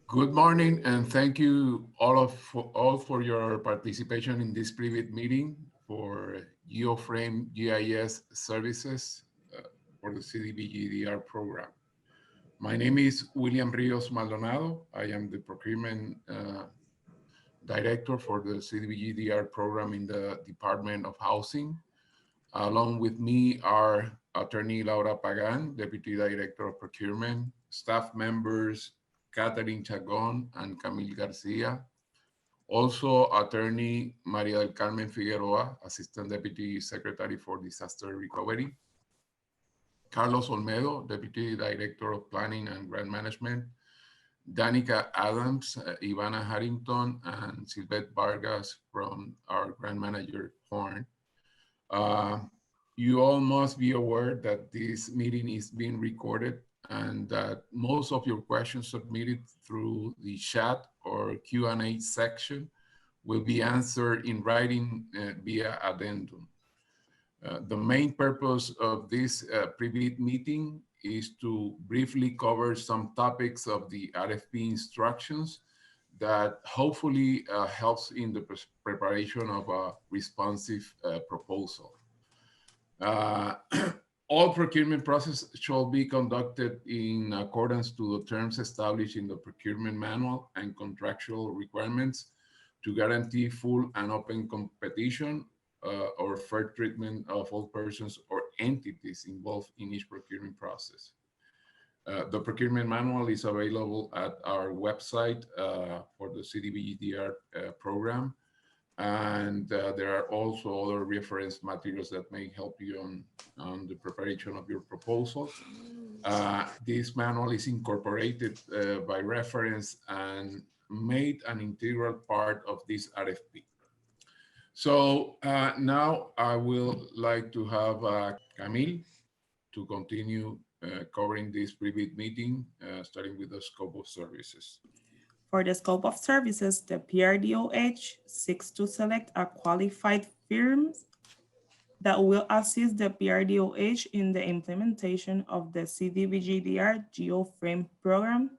Good morning, and thank you all for your participation in this private meeting for Geoframe GIS services for the CDBG-DR program. My name is William Rios Maldonado. I am the procurement director for the CDBG-DR program in the Department of Housing. Along with me are Attorney Laura Pagan, Deputy Director of Procurement, staff members Catherine Chagon and Camille Garcia. Also, Attorney Maria del Carmen Figueroa, Assistant Deputy Secretary for Disaster Recovery. Carlos Olmedo, Deputy Director of Planning and Grant Management. Danica Adams, Ivana Harrington, and Sylvette Vargas from our Grant Manager, Horn. You all must be aware that this meeting is being recorded and that most of your questions submitted through the chat or Q&A section will be answered in writing via addendum. The main purpose of this private meeting is to briefly cover some topics of the RFP instructions that hopefully helps in the preparation of a responsive proposal. All procurement process shall be conducted in accordance to the terms established in the procurement manual and contractual requirements to guarantee full and open competition or fair treatment of all persons or entities involved in each procurement process. The procurement manual is available at our website for the CDBG-DR program. And there are also other reference materials that may help you on the preparation of your proposal. This manual is incorporated by reference and made an integral part of this RFP. So now I will like to have Camille to continue covering this private meeting, starting with the scope of services. For the scope of services, the PRDOH seeks to select a qualified firms that will assist the PRDOH in the implementation of the CDBG-DR Geoframe program.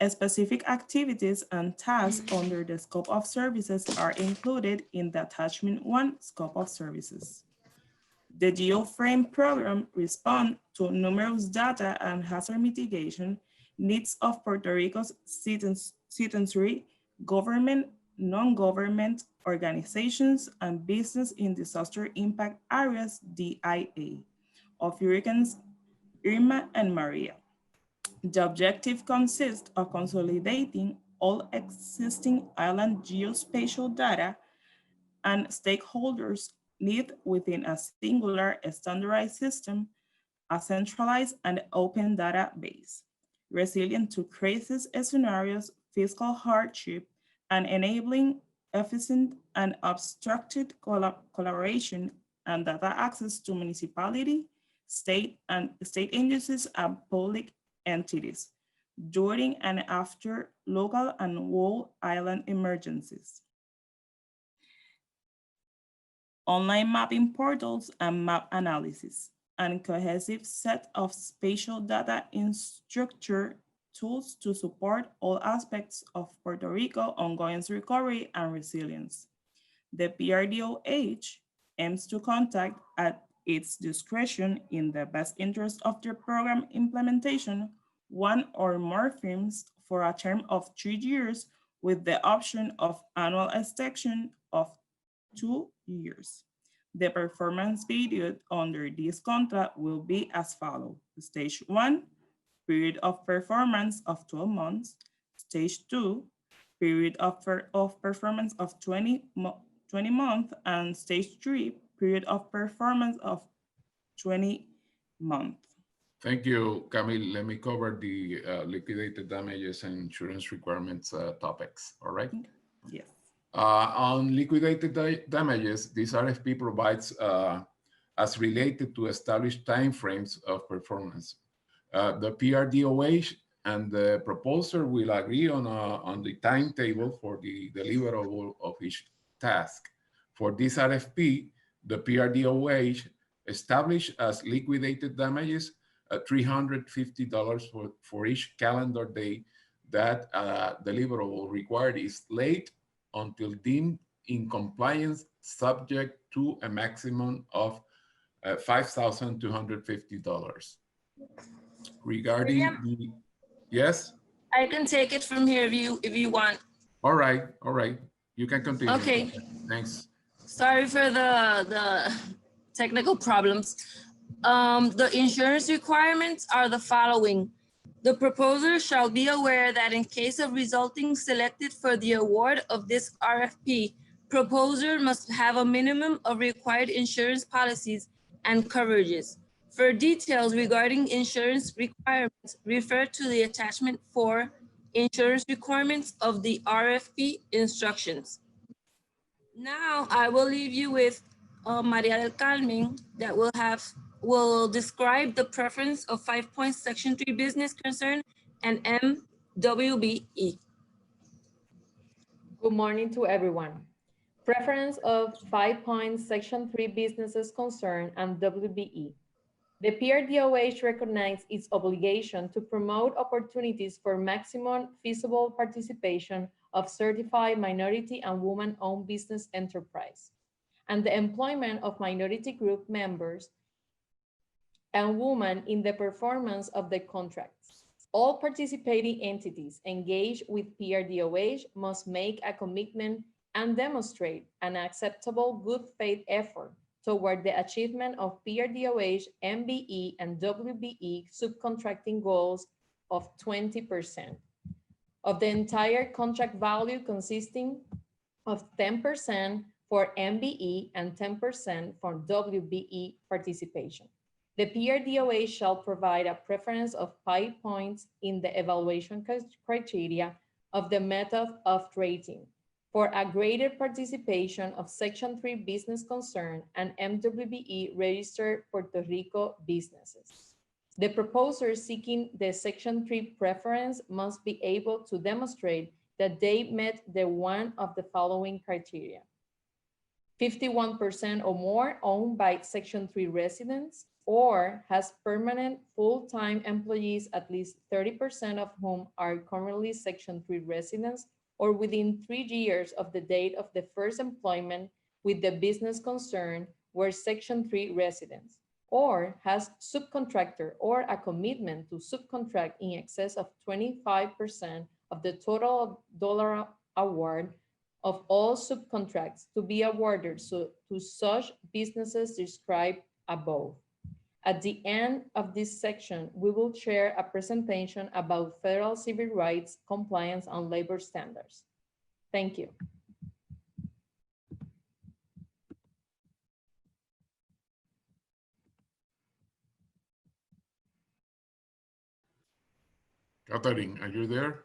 Specific activities and tasks under the scope of services are included in the Attachment 1 Scope of Services. The Geoframe program responds to numerous data and hazard mitigation needs of Puerto Rico's citizenry, government, non-government organizations, and business in disaster impact areas, DIA, of hurricanes Irma and Maria. The objective consists of consolidating all existing island geospatial data and stakeholders need within a singular standardized system, a centralized and open database, resilient to crisis scenarios, fiscal hardship, and enabling efficient and obstructed collaboration and data access to municipality, state agencies, and public entities during and after local and world island emergencies. Online mapping portals and map analysis, and cohesive set of spatial data in structure tools to support all aspects of Puerto Rico ongoing recovery and resilience. The PRDOH aims to contact at its discretion in the best interest of the program implementation, one or more firms for a term of 3 years with the option of annual extension of 2 years. The performance period under this contract will be as follows. Stage 1, period of performance of 12 months. Stage 2, period of performance of 20 months. And stage 3, period of performance of 20 months. Thank you, Camille. Let me cover the liquidated damages and insurance requirements topics, all right? Yes. On liquidated damages, this RFP provides as related to established timeframes of performance. The PRDOH and the proposer will agree on the timetable for the deliverable of each task. For this RFP, the PRDOH established as liquidated damages $350 for each calendar day that deliverable required is late until deemed in compliance, subject to a maximum of $5,250. Regarding the, yes? I can take it from here if you want. All right, you can continue. Okay. Thanks. Sorry for the technical problems. The insurance requirements are the following. The proposer shall be aware that in case of resulting selected for the award of this RFP, proposer must have a minimum of required insurance policies and coverages. For details regarding insurance requirements, refer to the attachment 4, insurance requirements of the RFP instructions. Now I will leave you with Maria del Carmen that will describe the preference of 5 points section 3 business concern and MWBE. Good morning to everyone. Preference of 5 points section 3 businesses concern and WBE. The PRDOH recognizes its obligation to promote opportunities for maximum feasible participation of certified minority and woman-owned business enterprise, and the employment of minority group members and women in the performance of the contracts. All participating entities engaged with PRDOH must make a commitment and demonstrate an acceptable good faith effort toward the achievement of PRDOH, MBE, and WBE subcontracting goals of 20% of the entire contract value, consisting of 10% for MBE and 10% for WBE participation. The PRDOH shall provide a preference of 5 points in the evaluation criteria of the method of rating for a greater participation of Section 3 business concern and MWBE registered Puerto Rico businesses. The proposer seeking the Section 3 preference must be able to demonstrate that they met the one of the following criteria: 51% or more owned by Section 3 residents, or has permanent full-time employees, at least 30% of whom are currently Section 3 residents, or within 3 years of the date of the first employment with the business concerned were Section 3 residents, or has subcontractor or a commitment to subcontract in excess of 25% of the total dollar award of all subcontracts to be awarded to such businesses described above. At the end of this section, we will share a presentation about federal civil rights, compliance, and labor standards. Thank you. Catherine, are you there?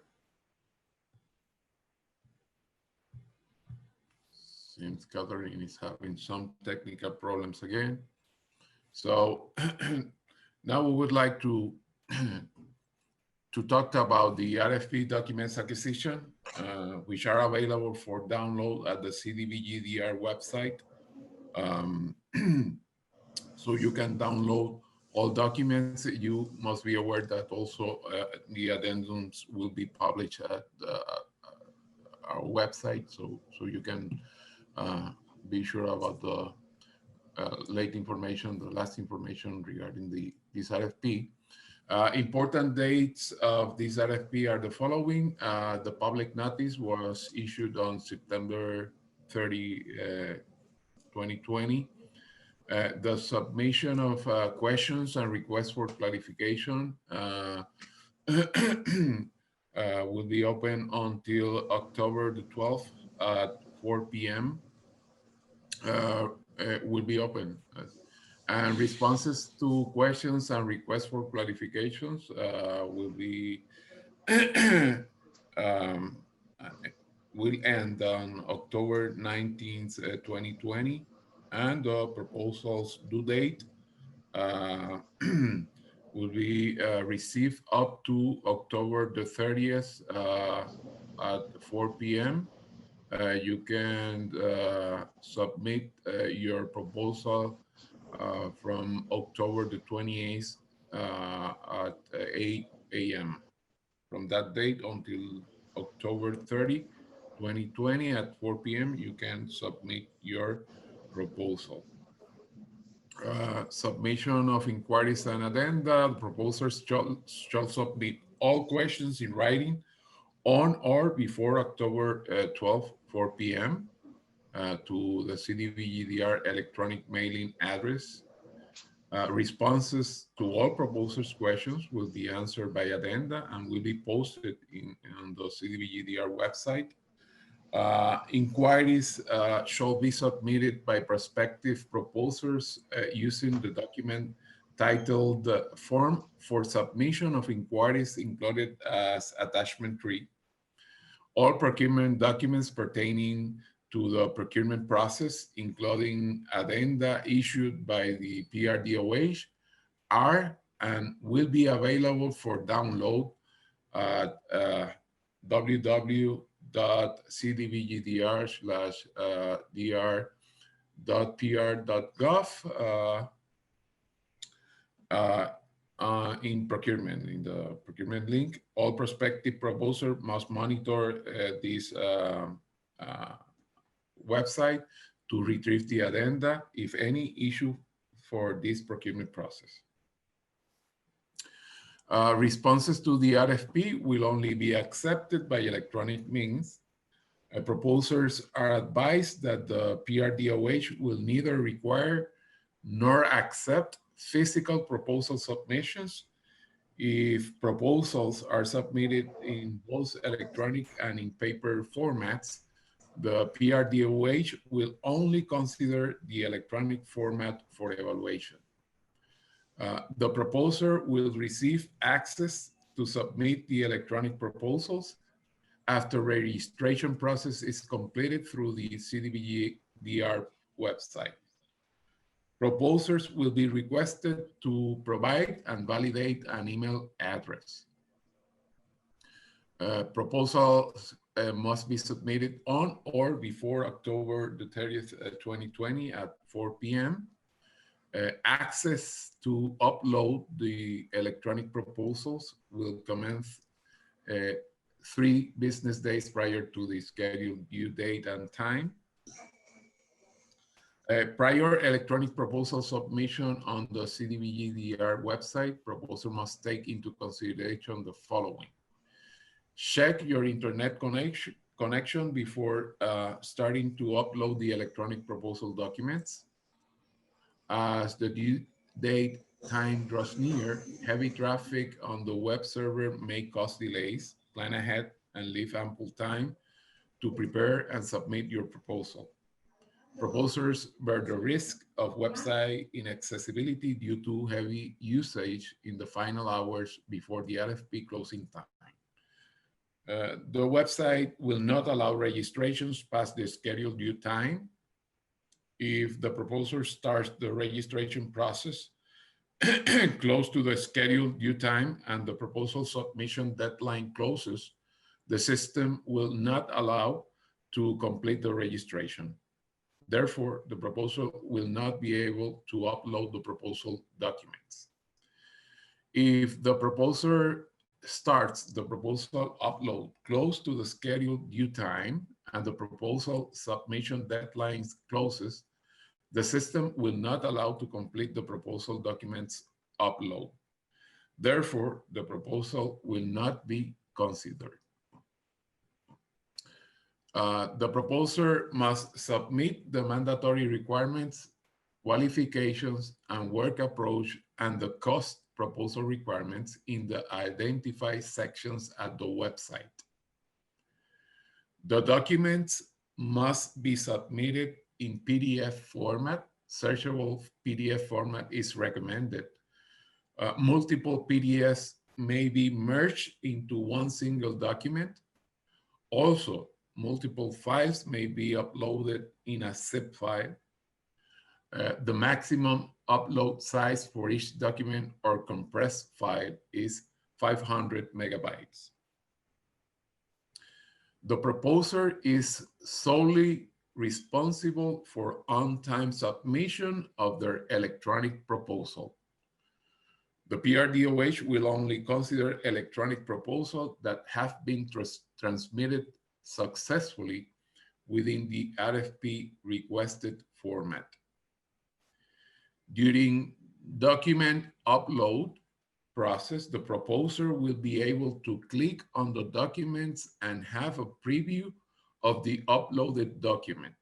Seems Catherine is having some technical problems again. So now we would like to talk about the Rfp Documents Acquisition, which are available for download at the CDBG-DR website. So you can download all documents. You must be aware that also the addendums will be published at our website, so you can be sure about the late information, the last information regarding this RFP. Important dates of this RFP are the following. The public notice was issued on September 30, 2020. The submission of questions and requests for clarification will be open until October the 12th at 4 p.m. Will be open. And responses to questions and requests for clarifications will be will end on October 19th, 2020, and the proposals due date will be received up to October the 30th at 4 p.m. You can submit your proposal from October the 28th at 8 a.m. From that date until October 30, 2020 at 4 p.m., you can submit your proposal. Submission of inquiries and addenda. The proposers shall submit all questions in writing on or before October 12, 4 p.m. To the CDBG-DR electronic mailing address. Responses to all proposers' questions will be answered by addenda and will be posted on the CDBG-DR website. Inquiries shall be submitted by prospective proposers using the document titled Form for Submission of Inquiries included as Attachment 3. All procurement documents pertaining to the procurement process, including addenda issued by the PRDOH, are and will be available for download at www.cdbg-dr.pr.gov in procurement, in the procurement link. All prospective proposers must monitor this website to retrieve the addenda, if any, issue for this procurement process. Responses to the RFP will only be accepted by electronic means. Proposers are advised that the PRDOH will neither require nor accept physical proposal submissions. If proposals are submitted in both electronic and in paper formats, the PRDOH will only consider the electronic format for evaluation. The proposer will receive access to submit the electronic proposals after registration process is completed through the CDBG-DR website. Proposers will be requested to provide and validate an email address. Proposals must be submitted on or before October the 30th, 2020 at 4 p.m. Access to upload the electronic proposals will commence 3 business days prior to the scheduled due date and time. Prior electronic proposal submission on the CDBG-DR website, proposer must take into consideration the following. Check your internet connection before starting to upload the electronic proposal documents. As the due date time draws near, heavy traffic on the web server may cause delays. Plan ahead and leave ample time to prepare and submit your proposal. Proposers bear the risk of website inaccessibility due to heavy usage in the final hours before the RFP closing time. The website will not allow registrations past the scheduled due time. If the proposer starts the registration process close to the scheduled due time and the proposal submission deadline closes, the system will not allow to complete the registration. Therefore, the proposal will not be able to upload the proposal documents. If the proposer starts the proposal upload close to the scheduled due time and the proposal submission deadline closes, the system will not allow to complete the proposal documents upload. Therefore, the proposal will not be considered. The proposer must submit the mandatory requirements, qualifications, and work approach and the cost proposal requirements in the identified sections at the website. The documents must be submitted in PDF format. Searchable PDF format is recommended. Multiple PDFs may be merged into one single document. Also, multiple files may be uploaded in a zip file. The maximum upload size for each document or compressed file is 500 megabytes. The proposer is solely responsible for on-time submission of their electronic proposal. The PRDOH will only consider electronic proposals that have been transmitted successfully within the RFP requested format. During document upload process, the proposer will be able to click on the documents and have a preview of the uploaded document.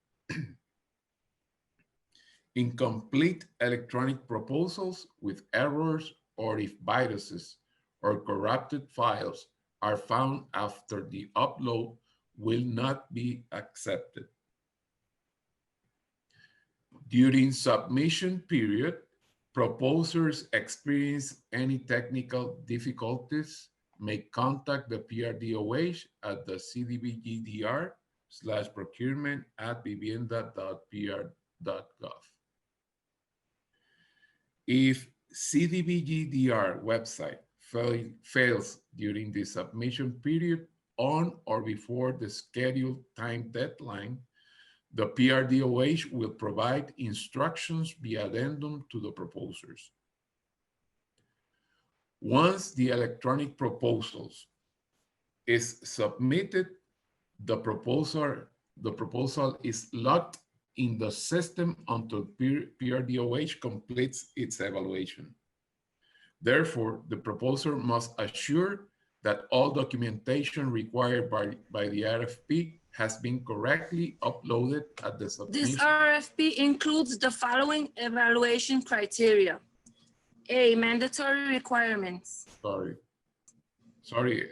Incomplete electronic proposals with errors or if viruses or corrupted files are found after the upload will not be accepted. During submission period, proposers experience any technical difficulties may contact the PRDOH at the cdbg-procurement@vivienda.pr.gov. If CDBG-DR website fails during the submission period on or before the scheduled time deadline, the PRDOH will provide instructions via addendum to the proposers. Once the electronic proposals is submitted, the proposal is locked in the system until PRDOH completes its evaluation. Therefore, the proposer must assure that all documentation required by the RFP has been correctly uploaded at the submission. This RFP includes the following evaluation criteria. A, mandatory requirements. Sorry,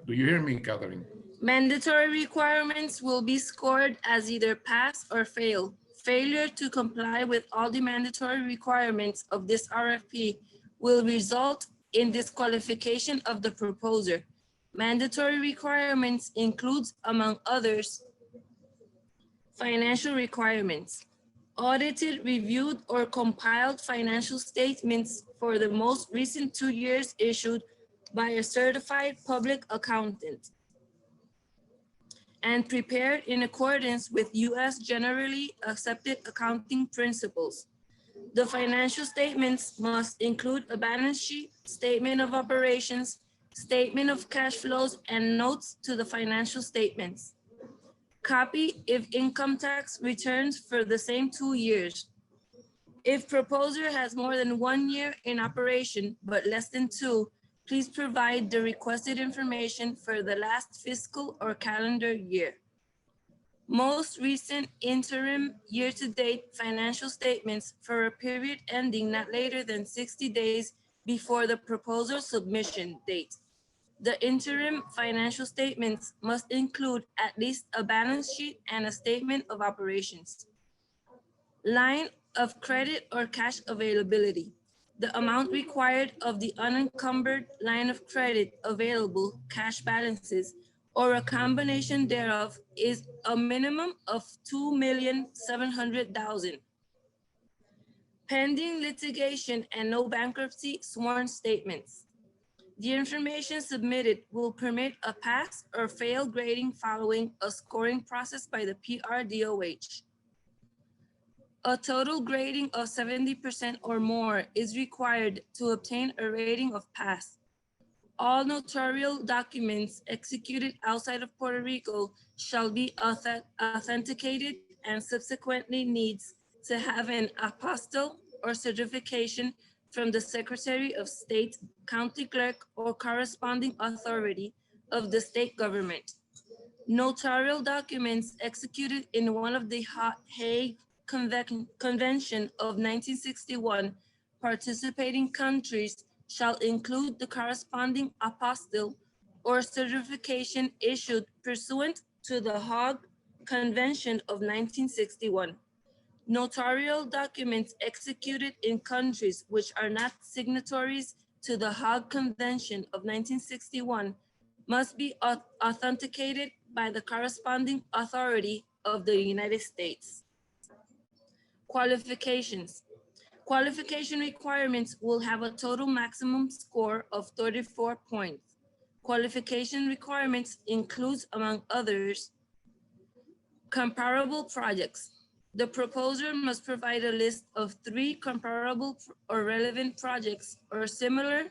do you hear me, Catherine? Mandatory requirements will be scored as either pass or fail. Failure to comply with all the mandatory requirements of this RFP will result in disqualification of the proposer. Mandatory requirements includes, among others, financial requirements, audited, reviewed, or compiled financial statements for the most recent 2 years issued by a certified public accountant and prepared in accordance with U.S. generally accepted accounting principles. The financial statements must include a balance sheet, statement of operations, statement of cash flows, and notes to the financial statements. Copy if income tax returns for the same 2 years. If proposer has more than 1 year in operation, but less than 2, please provide the requested information for the last fiscal or calendar year. Most recent interim year-to-date financial statements for a period ending not later than 60 days before the proposal submission date. The interim financial statements must include at least a balance sheet and a statement of operations. Line of credit or cash availability. The amount required of the unencumbered line of credit available cash balances or a combination thereof is a minimum of $2,700,000. Pending litigation and no bankruptcy sworn statements. The information submitted will permit a pass or fail grading following a scoring process by the PRDOH. A total grading of 70% or more is required to obtain a rating of pass. All notarial documents executed outside of Puerto Rico shall be authenticated and subsequently needs to have an apostille or certification from the Secretary of State, County Clerk, or corresponding authority of the state government. Notarial documents executed in one of the Hague Convention of 1961 participating countries shall include the corresponding apostille or certification issued pursuant to the Hague Convention of 1961. Notarial documents executed in countries which are not signatories to the Hague Convention of 1961 must be authenticated by the corresponding authority of the United States. Qualifications. Qualification requirements will have a total maximum score of 34 points. Qualification requirements includes, among others, comparable projects, The proposer must provide a list of 3 comparable or relevant projects or similar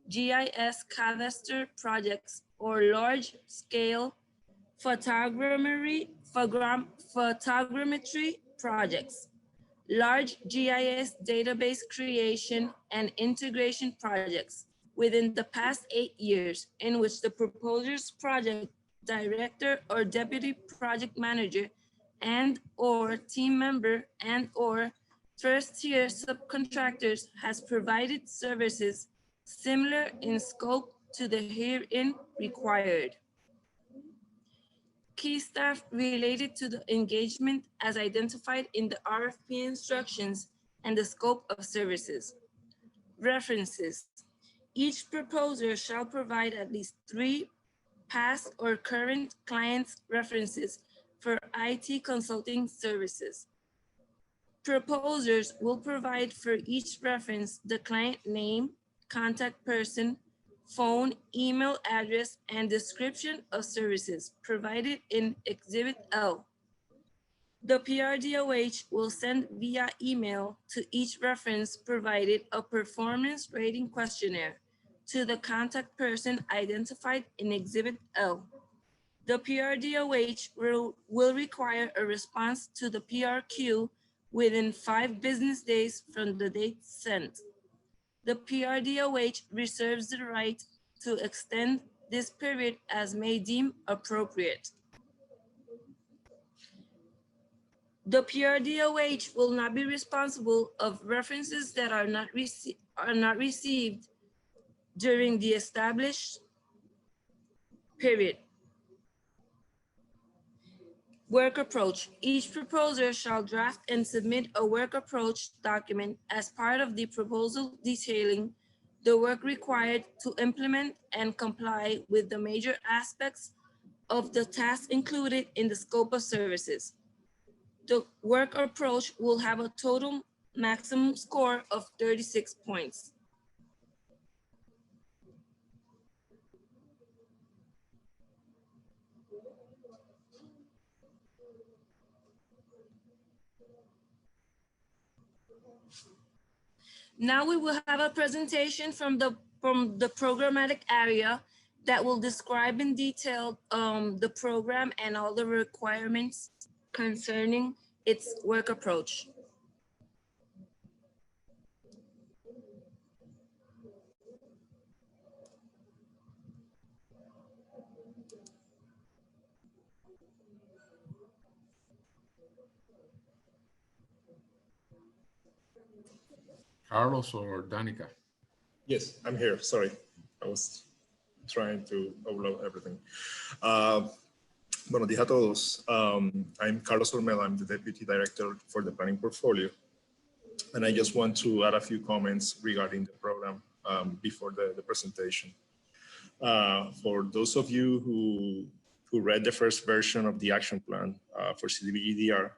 GIS cadastre projects or large-scale photogrammetry projects, large GIS database creation and integration projects within the past 8 years in which the proposer's project director or deputy project manager and or team member and or first-tier subcontractors has provided services similar in scope to the herein required. Key staff related to the engagement as identified in the RFP instructions and the scope of services. References. Each proposer shall provide at least 3 past or current clients' references for IT consulting services. Proposers will provide for each reference the client name, contact person, phone, email address, and description of services provided in Exhibit L. The PRDOH will send via email to each reference provided a performance rating questionnaire to the contact person identified in Exhibit L. The PRDOH will require a response to the PRQ within 5 business days from the date sent. The PRDOH reserves the right to extend this period as may deem appropriate. The PRDOH will not be responsible of references that are not received during the established period. Work approach. Each proposer shall draft and submit a work approach document as part of the proposal detailing the work required to implement and comply with the major aspects of the tasks included in the scope of services. The work approach will have a total maximum score of 36 points. Now we will have a presentation from the programmatic area that will describe in detail the program and all the requirements concerning its work approach. Carlos or Danica? Yes, I'm here. Sorry, I was trying to upload everything. Buenos días a todos. I'm Carlos Ormel. I'm the Deputy Director for the Planning Portfolio. And I just want to add a few comments regarding the program before the presentation. For those of you who read the first version of the action plan for CDBG-DR,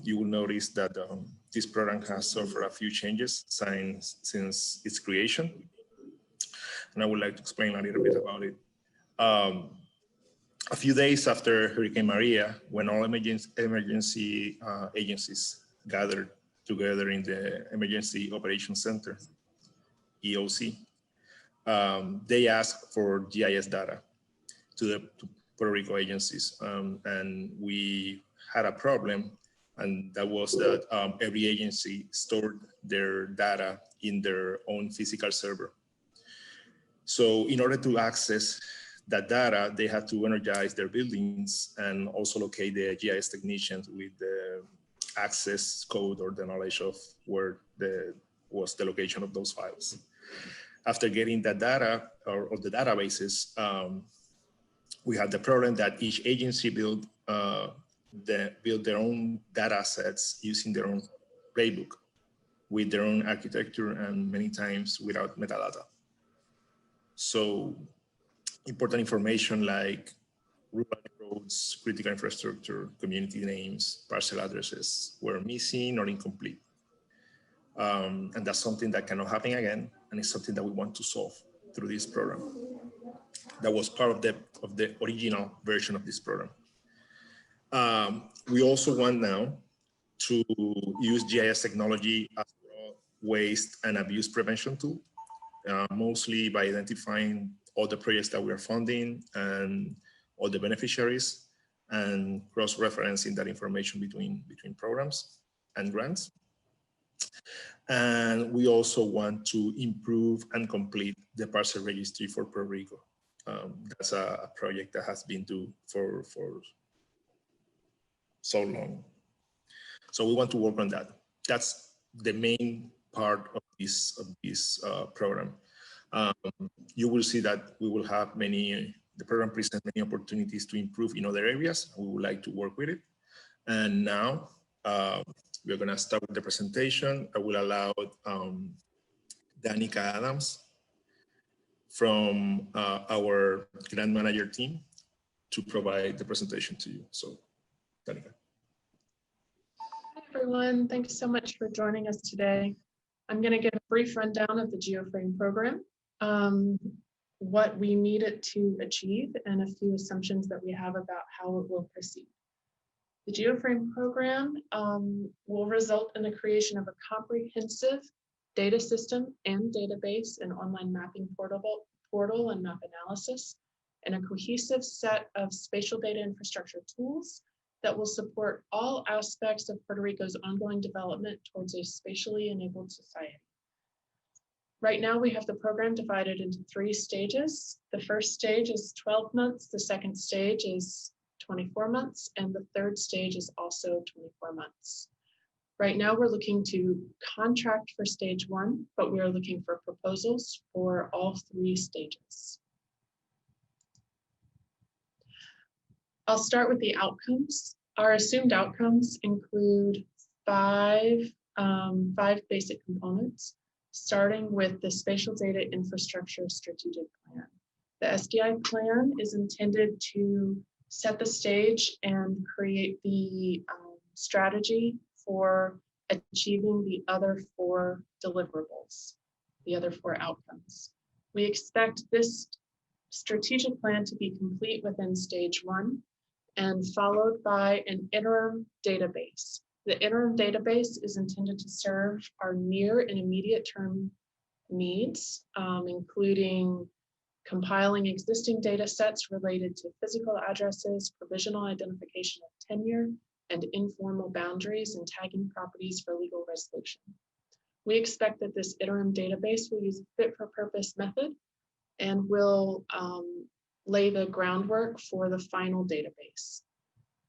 you will notice that this program has suffered a few changes since its creation. And I would like to explain a little bit about it. A few days after Hurricane Maria, when all emergency agencies gathered together in the Emergency Operations Center, EOC, they asked for GIS data to Puerto Rico agencies. And we had a problem, and that was that every agency stored their data in their own physical server. So in order to access that data, they had to energize their buildings and also locate the GIS technicians with the access code or the knowledge of where was the location of those files. After getting that data or the databases, we had the problem that each agency built their own data sets using their own playbook with their own architecture and many times without metadata. So important information like roads, critical infrastructure, community names, parcel addresses were missing or incomplete. And that's something that cannot happen again. And it's something that we want to solve through this program. That was part of the original version of this program. We also want now to use GIS technology as a waste and abuse prevention tool, mostly by identifying all the projects that we are funding and all the beneficiaries, and cross-referencing that information between programs and grants. And we also want to improve and complete the parcel registry for Puerto Rico. That's a project that has been due for so long. So we want to work on that. That's the main part of this program. You will see that we will have the program presents many opportunities to improve in other areas. We would like to work with it. And now we're gonna start with the presentation. I will allow Danica Adams from our grant manager team to provide the presentation to you. So, Danica. Hi, everyone. Thanks so much for joining us today. I'm going to give a brief rundown of the Geoframe program, what we need it to achieve, and a few assumptions that we have about how it will proceed. The Geoframe program will result in the creation of a comprehensive data system and database and online mapping portal and map analysis, and a cohesive set of spatial data infrastructure tools that will support all aspects of Puerto Rico's ongoing development towards a spatially enabled society. Right now, we have the program divided into 3 stages. The first stage is 12 months, the second stage is 24 months, and the third stage is also 24 months. Right now, we're looking to contract for stage 1, but we are looking for proposals for all 3 stages. I'll start with the outcomes. Our assumed outcomes include 5 basic components, starting with the Spatial Data Infrastructure Strategic Plan. The SDI plan is intended to set the stage and create the strategy for achieving the other 4 deliverables, the other 4 outcomes. We expect this strategic plan to be complete within stage 1 and followed by an interim database. The interim database is intended to serve our near and immediate term needs, including compiling existing data sets related to physical addresses, provisional identification of tenure, and informal boundaries and tagging properties for legal resolution. We expect that this interim database will use a fit-for-purpose method and will lay the groundwork for the final database.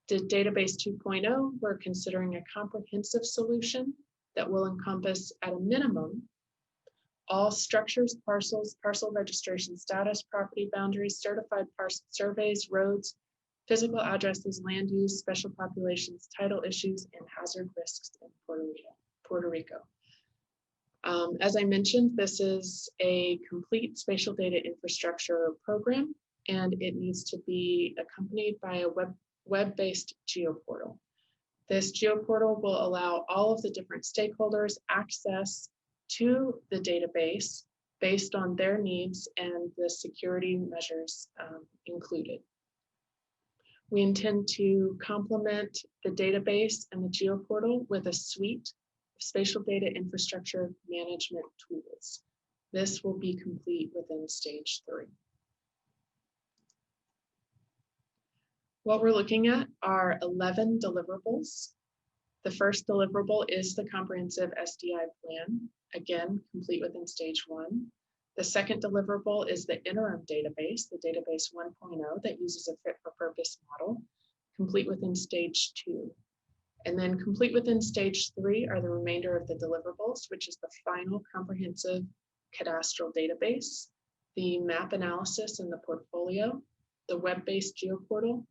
The database 2.0, we're considering a comprehensive solution that will encompass at a minimum all structures, parcels, parcel registration status, property boundaries, certified parcel surveys, roads, physical addresses, land use, special populations, title issues, and hazard risks in Puerto Rico. As I mentioned, this is a complete spatial data infrastructure program, and it needs to be accompanied by a web-based geoportal. This geoportal will allow all of the different stakeholders access to the database based on their needs and the security measures included. We intend to complement the database and the geoportal with a suite of spatial data infrastructure management tools. This will be complete within stage 3. What we're looking at are 11 deliverables. The first deliverable is the comprehensive SDI plan, again, complete within stage 1. The second deliverable is the interim database, the database 1.0 that uses a fit-for-purpose model, complete within stage 2. And then complete within stage 3 are the remainder of the deliverables, which is the final comprehensive cadastral database, the map analysis in the portfolio, the web-based geoportal,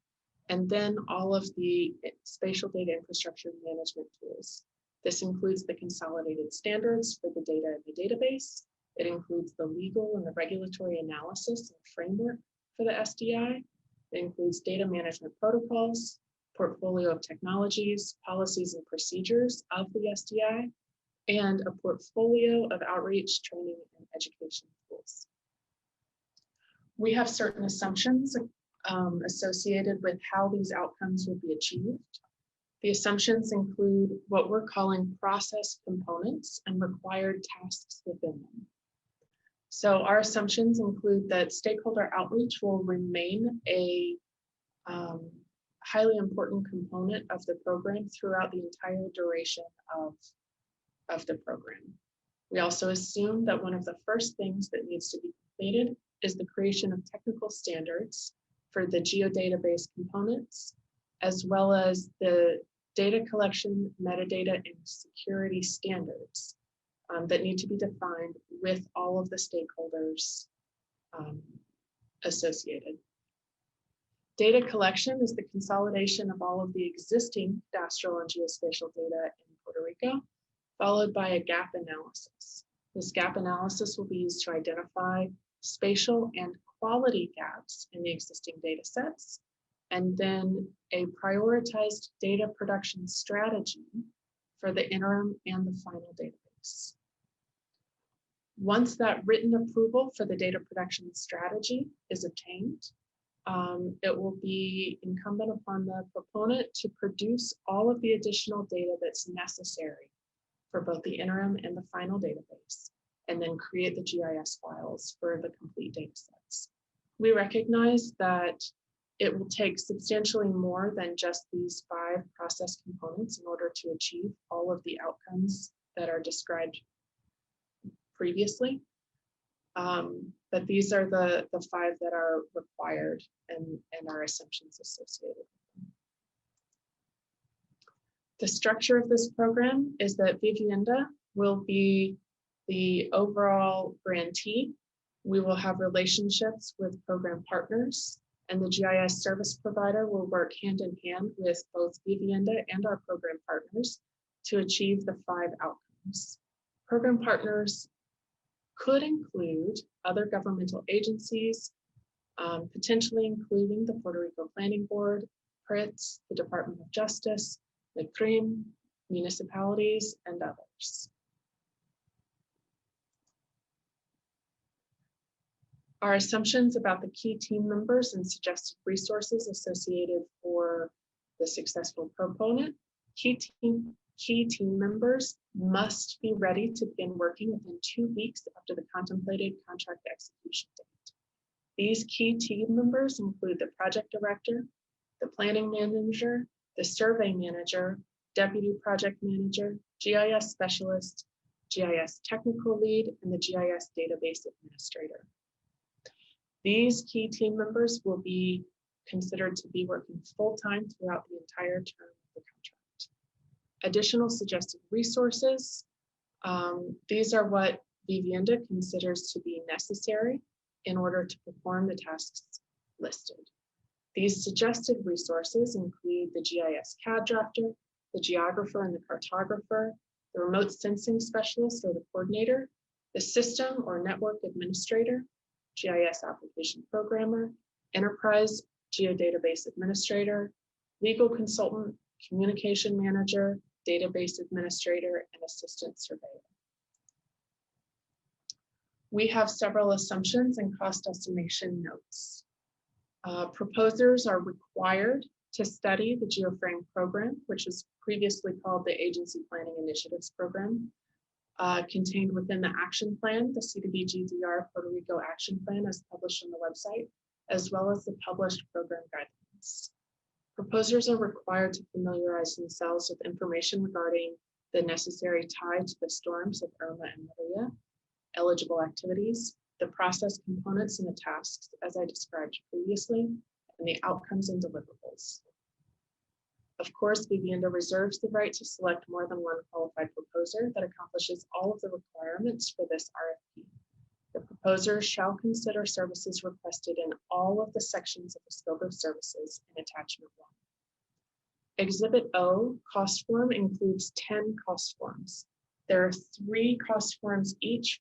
and then all of the spatial data infrastructure management tools. This includes the consolidated standards for the data in the database. It includes the legal and the regulatory analysis and framework for the SDI. It includes data management protocols, portfolio of technologies, policies and procedures of the SDI, and a portfolio of outreach, training, and education tools. We have certain assumptions associated with how these outcomes will be achieved. The assumptions include what we're calling process components and required tasks within them. So our assumptions include that stakeholder outreach will remain a highly important component of the program throughout the entire duration of the program. We also assume that one of the first things that needs to be completed is the creation of technical standards for the geodatabase components, as well as the data collection, metadata, and security standards that need to be defined with all of the stakeholders associated. Data collection is the consolidation of all of the existing cadastral and geospatial data in Puerto Rico, followed by a gap analysis. This gap analysis will be used to identify spatial and quality gaps in the existing data sets, and then a prioritized data production strategy for the interim and the final database. Once that written approval for the data production strategy is obtained, it will be incumbent upon the proponent to produce all of the additional data that's necessary for both the interim and the final database, and then create the GIS files for the complete data sets. We recognize that it will take substantially more than just these 5 process components in order to achieve all of the outcomes that are described previously. But these are the 5 that are required and our assumptions associated with them. The structure of this program is that Vivienda will be the overall grantee. We will have relationships with program partners, and the GIS service provider will work hand in hand with both Vivienda and our program partners to achieve the 5 outcomes. Program partners could include other governmental agencies, potentially including the Puerto Rico Planning Board, PRITS, the Department of Justice, the CRIM, municipalities, and others. Our assumptions about the key team members and suggested resources associated for the successful proponent. Key team members must be ready to begin working within 2 weeks after the contemplated contract execution date. These key team members include the project director, the planning manager, the survey manager, deputy project manager, GIS specialist, GIS technical lead, and the GIS database administrator. These key team members will be considered to be working full-time throughout the entire term of the contract. Additional suggested resources. These are what Vivienda considers to be necessary in order to perform the tasks listed. These suggested resources include the GIS CAD drafter, the geographer and the cartographer, the remote sensing specialist or the coordinator, the system or network administrator, GIS application programmer, enterprise geodatabase administrator, legal consultant, communication manager, database administrator, and assistant surveyor. We have several assumptions and cost estimation notes. Proposers are required to study the Geoframe program, which is previously called the Agency Planning Initiatives Program, contained within the action plan, the CDBG-DR Puerto Rico action plan as published on the website, as well as the published program guidelines. Proposers are required to familiarize themselves with information regarding the necessary tie to the storms of Irma and Maria, eligible activities, the process components and the tasks as I described previously, and the outcomes and deliverables. Of course, Vivienda reserves the right to select more than one qualified proposer that accomplishes all of the requirements for this RFP. The proposer shall consider services requested in all of the sections of the scope of services in attachment 1. Exhibit O, cost form, includes 10 cost forms. There are 3 cost forms each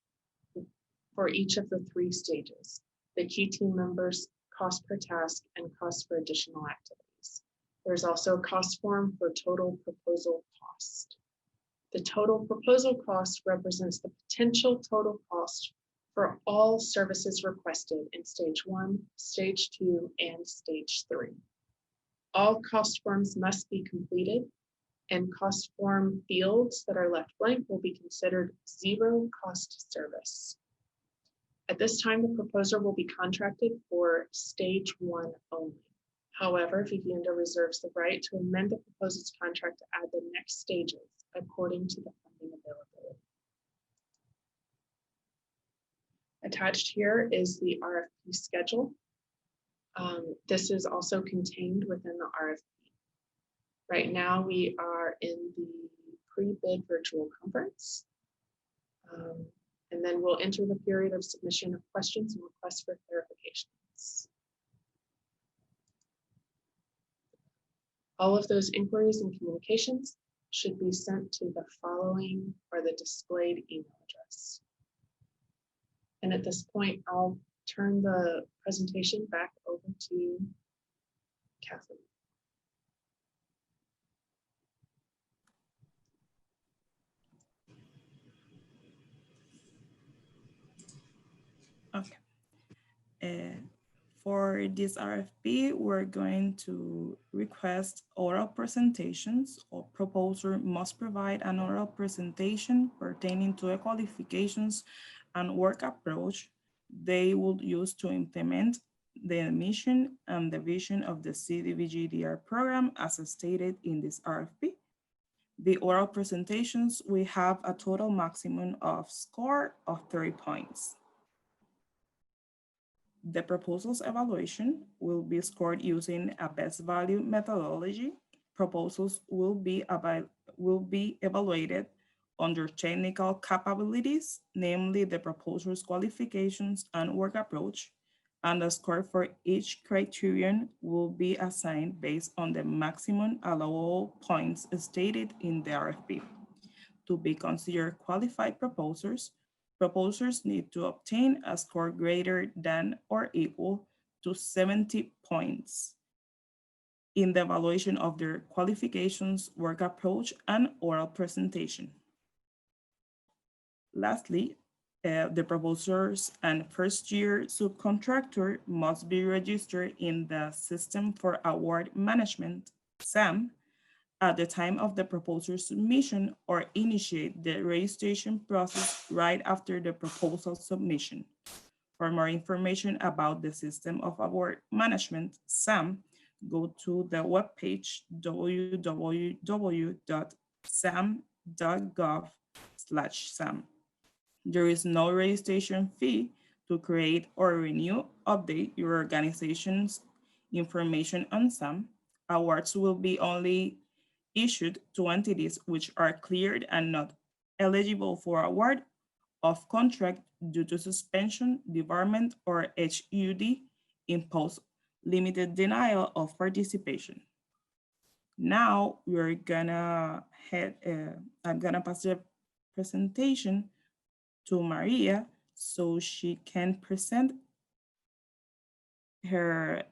for each of the 3 stages: the key team members, cost per task, and cost for additional activities. There's also a cost form for total proposal cost. The total proposal cost represents the potential total cost for all services requested in stage 1, stage 2, and stage 3. All cost forms must be completed and cost form fields that are left blank will be considered zero cost service. At this time, the proposer will be contracted for stage 1 only. However, Vivienda reserves the right to amend the proposer's contract to add the next stages according to the funding availability. Attached here is the RFP schedule. This is also contained within the RFP. Right now, we are in the pre-bid virtual conference. And then we'll enter the period of submission of questions and requests for clarifications. All of those inquiries and communications should be sent to the following or the displayed email address. And at this point, I'll turn the presentation back over to Kathleen. Okay. For this RFP, we're going to request oral presentations. Or proposer must provide an oral presentation pertaining to the qualifications and work approach they would use to implement the mission and the vision of the CDBG-DR program as stated in this RFP. The oral presentations, we have a total maximum of score of 30 points. The proposal's evaluation will be scored using a best value methodology. Proposals will be evaluated under technical capabilities, namely the proposer's qualifications and work approach, and the score for each criterion will be assigned based on the maximum allowable points stated in the RFP. To be considered qualified proposers need to obtain a score greater than or equal to 70 points in the evaluation of their qualifications, work approach, and oral presentation. Lastly, the proposers and first-year subcontractor must be registered in the System for Award Management, SAM, at the time of the proposal's submission or initiate the registration process right after the proposal submission. For more information about the System of Award Management, SAM, go to the webpage www.sam.gov/SAM. There is no registration fee to create or renew, update your organization's information on SAM. Awards will be only issued to entities which are cleared and not eligible for award of contract due to suspension, debarment, or HUD imposed limited denial of participation. Now we're gonna I'm gonna pass the presentation to Maria so she can present her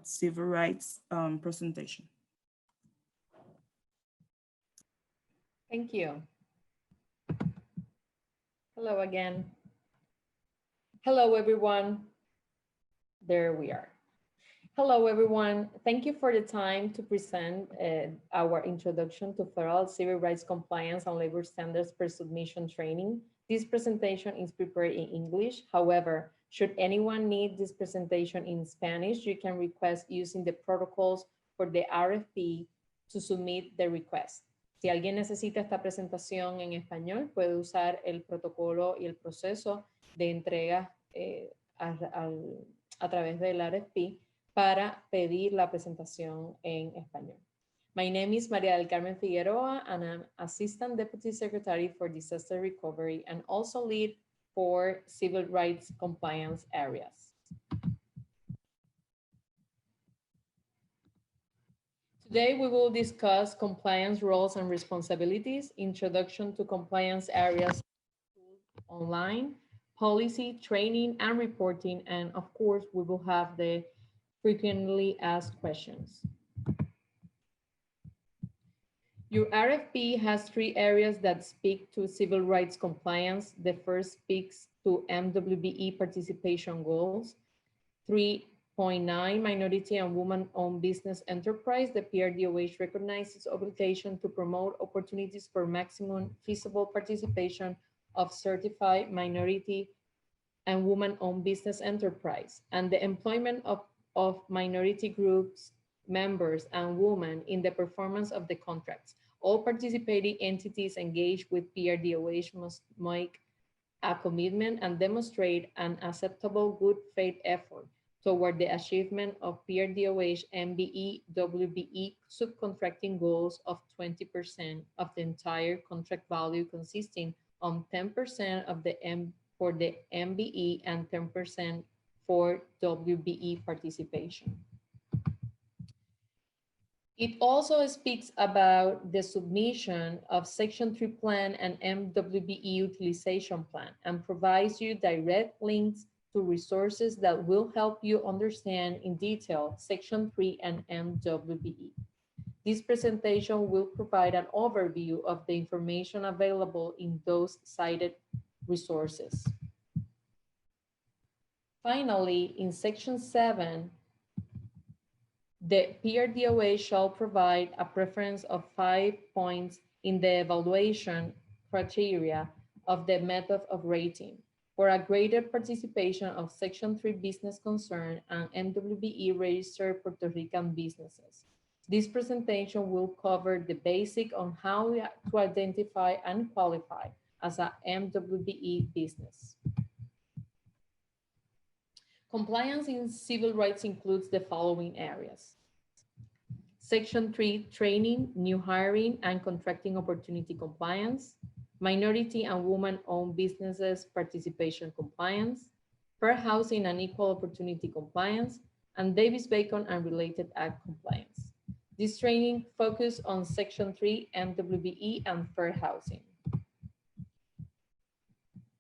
civil rights presentation. Thank you. Hello again. Hello, everyone. There we are. Hello, everyone. Thank you for the time to present our introduction to federal civil rights compliance and labor standards per submission training. This presentation is prepared in English. However, should anyone need this presentation in Spanish, you can request using the protocols for the RFP to submit the request. Si alguien necesita esta presentación en español, puede usar el protocolo y el proceso de entrega a través del RFP para pedir la presentación en español. My name is María del Carmen Figueroa, and I'm Assistant Deputy Secretary for Disaster Recovery and also lead for civil rights compliance areas. Today, we will discuss compliance roles and responsibilities, introduction to compliance areas online, policy, training, and reporting, and of course, we will have the frequently asked questions. Your RFP has 3 areas that speak to civil rights compliance. The first speaks to MWBE participation goals. 3 5.9, minority and woman-owned business enterprise, the PRDOH recognizes its obligation to promote opportunities for maximum feasible participation of certified minority and woman-owned business enterprise, and the employment of minority groups, members, and women in the performance of the contracts. All participating entities engaged with PRDOH must make a commitment and demonstrate an acceptable good faith effort toward the achievement of PRDOH MBE WBE subcontracting goals of 20% of the entire contract value, consisting of 10% of the for the MBE and 10% for WBE participation. It also speaks about the submission of Section 3 plan and MWBE utilization plan, and provides you direct links to resources that will help you understand in detail Section 3 and MWBE. This presentation will provide an overview of the information available in those cited resources. Finally, in Section 7, the PRDOH shall provide a preference of 5 points in the evaluation criteria of the method of rating for a greater participation of Section 3 business concern and MWBE registered Puerto Rican businesses. This presentation will cover the basic on how to identify and qualify as a MWBE business. Compliance in civil rights includes the following areas. Section 3, training, new hiring, and contracting opportunity compliance, minority and woman-owned businesses participation compliance, fair housing and equal opportunity compliance, and Davis-Bacon and related act compliance. This training focused on Section 3, MWBE, and fair housing.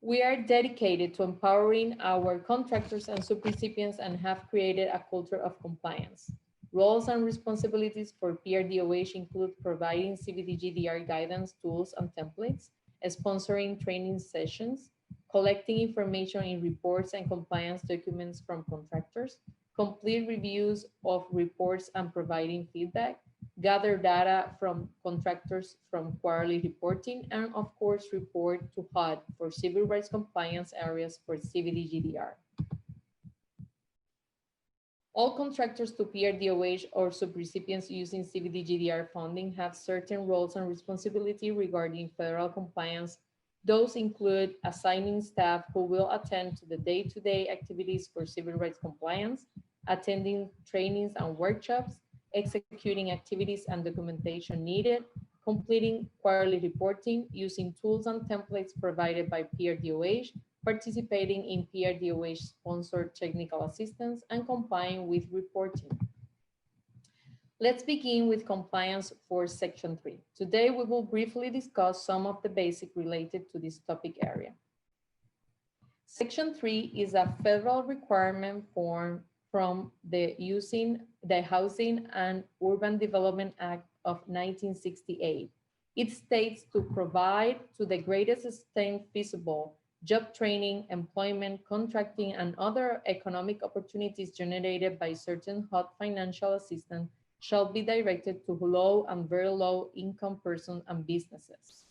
We are dedicated to empowering our contractors and subrecipients and have created a culture of compliance. Roles and responsibilities for PRDOH include providing CDBG-DR guidance, tools, and templates, sponsoring training sessions, collecting information in reports and compliance documents from contractors, complete reviews of reports and providing feedback, gather data from contractors from quarterly reporting, and of course, report to HUD for civil rights compliance areas for CDBG-DR. All contractors to PRDOH or subrecipients using CDBG-DR funding have certain roles and responsibility regarding federal compliance. Those include assigning staff who will attend to the day-to-day activities for civil rights compliance, attending trainings and workshops, executing activities and documentation needed, completing quarterly reporting, using tools and templates provided by PRDOH, participating in PRDOH-sponsored technical assistance, and complying with reporting. Let's begin with compliance for Section 3. Today, we will briefly discuss some of the basics related to this topic area. Section 3 is a federal requirement from the Housing and Urban Development Act of 1968. It states to provide to the greatest extent feasible job training, employment, contracting, and other economic opportunities generated by certain HUD financial assistance shall be directed to low and very low income persons and businesses.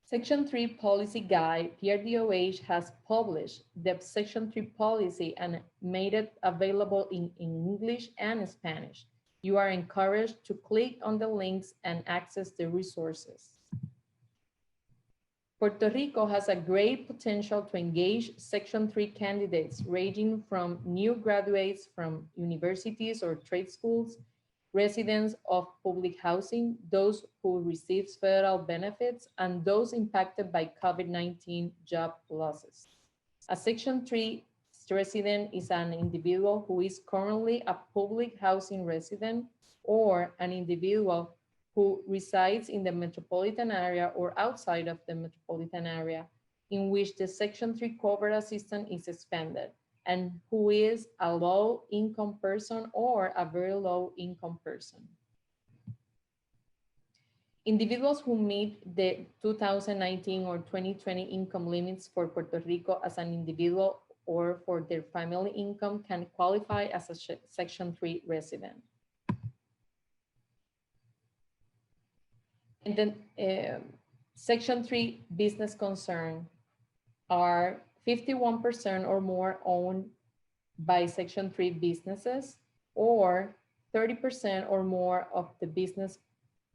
Section 3 Policy Guide, PRDOH has published the Section 3 policy and made it available in English and Spanish. You are encouraged to click on the links and access the resources. Puerto Rico has a great potential to engage Section 3 candidates ranging from new graduates from universities or trade schools, residents of public housing, those who receive federal benefits, and those impacted by COVID-19 job losses. A Section 3 resident is an individual who is currently a public housing resident or an individual who resides in the metropolitan area or outside of the metropolitan area in which the Section 3 covered assistance is expanded, and who is a low-income person or a very low-income person. Individuals who meet the 2019 or 2020 income limits for Puerto Rico as an individual or for their family income can qualify as a Section 3 resident. And then Section 3 business concern are 51% or more owned by Section 3 businesses, or 30% or more of the business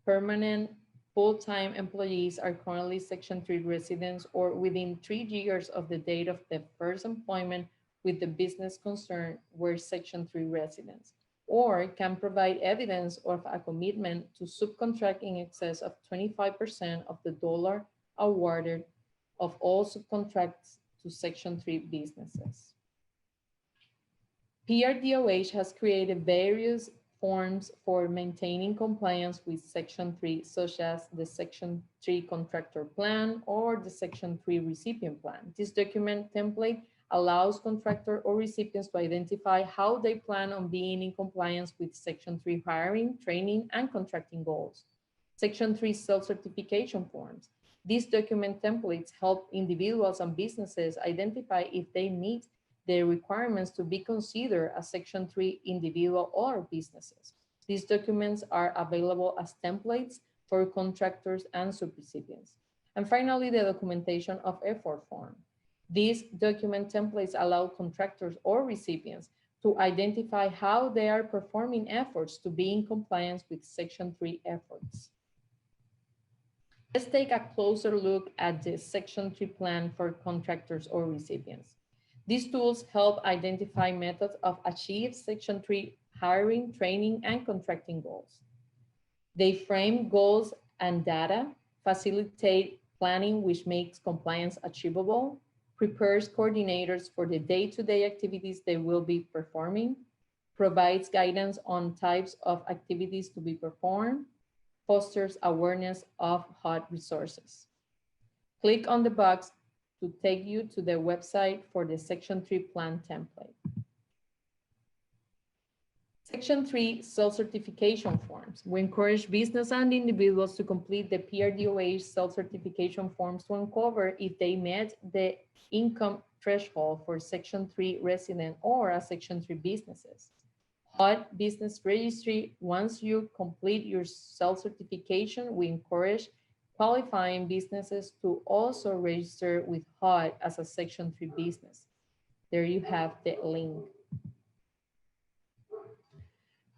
permanent full-time employees are currently Section 3 residents or within 3 years of the date of the first employment with the business concern were Section 3 residents, or can provide evidence of a commitment to subcontract in excess of 25% of the dollar awarded of all subcontracts to Section 3 businesses. PRDOH has created various forms for maintaining compliance with Section 3, such as the Section 3 contractor plan or the Section 3 recipient plan. This document template allows contractor or recipients to identify how they plan on being in compliance with Section 3 hiring, training, and contracting goals. Section 3 self-certification forms. These document templates help individuals and businesses identify if they meet the requirements to be considered as Section 3 individual or businesses. These documents are available as templates for contractors and subrecipients. And finally, the documentation of effort form. These document templates allow contractors or recipients to identify how they are performing efforts to be in compliance with Section 3 efforts. Let's take a closer look at the Section 3 plan for contractors or recipients. These tools help identify methods of achieve Section 3 hiring, training, and contracting goals. They frame goals and data, facilitate planning which makes compliance achievable, prepares coordinators for the day-to-day activities they will be performing, provides guidance on types of activities to be performed, fosters awareness of HUD resources. Click on the box to take you to the website for the Section 3 plan template. Section 3 self-certification forms. We encourage business and individuals to complete the PRDOH self-certification forms to uncover if they met the income threshold for Section 3 resident or a Section 3 businesses. HUD Business Registry, once you complete your self-certification, we encourage qualifying businesses to also register with HUD as a Section 3 business. There you have the link.